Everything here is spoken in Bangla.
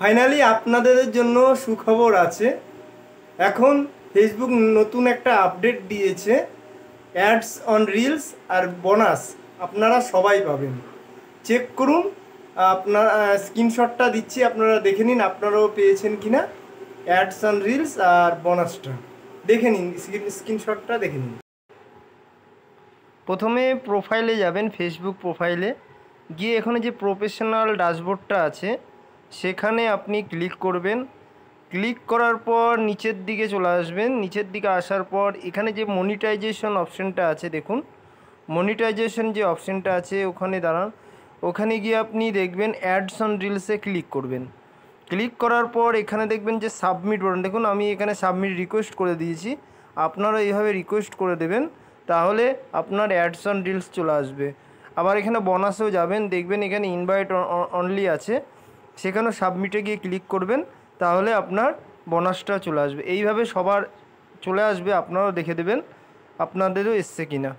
ফাইনালি আপনাদের জন্য সুখবর আছে। এখন ফেসবুক নতুন একটা আপডেট দিয়েছে, অ্যাডস অন রিলস আর বোনাস আপনারা সবাই পাবেন। চেক করুন, আপনার স্ক্রিনশটটা দিচ্ছি, আপনারা দেখে নিন আপনারাও পেয়েছেন কিনা। অ্যাডস অন রিলস আর বোনাসটা দেখে নিন, স্ক্রিনশটটা দেখে নিন। প্রথমে প্রোফাইলে যাবেন, ফেসবুক প্রোফাইলে গিয়ে এখানে যে প্রফেশনাল ড্যাশবোর্ডটা আছে সেখানে আপনি ক্লিক করবেন। ক্লিক করার পর নিচের দিকে চলে আসবেন। নিচের দিকে আসার পর এখানে যে মনিটাইজেশন অপশানটা আছে, দেখুন মনিটাইজেশন যে অপশানটা আছে ওখানে দাঁড়ান। ওখানে গিয়ে আপনি দেখবেন অ্যাডস অন রিলসে ক্লিক করবেন। ক্লিক করার পর এখানে দেখবেন যে সাবমিট বাটন, দেখুন আমি এখানে সাবমিট রিকোয়েস্ট করে দিয়েছি, আপনারা এইভাবে রিকোয়েস্ট করে দেবেন, তাহলে আপনার অ্যাডস অন রিলস চলে আসবে। আবার এখানে বোনাসেও যাবেন, দেখবেন এখানে ইনভাইট অনলি আছে, সেখানেও সাবমিটে গিয়ে ক্লিক করবেন, তাহলে আপনার বোনাসটা চলে আসবে। এইভাবে সবার চলে আসবে, আপনারাও দেখে দেবেন আপনাদেরও এসছে কিনা।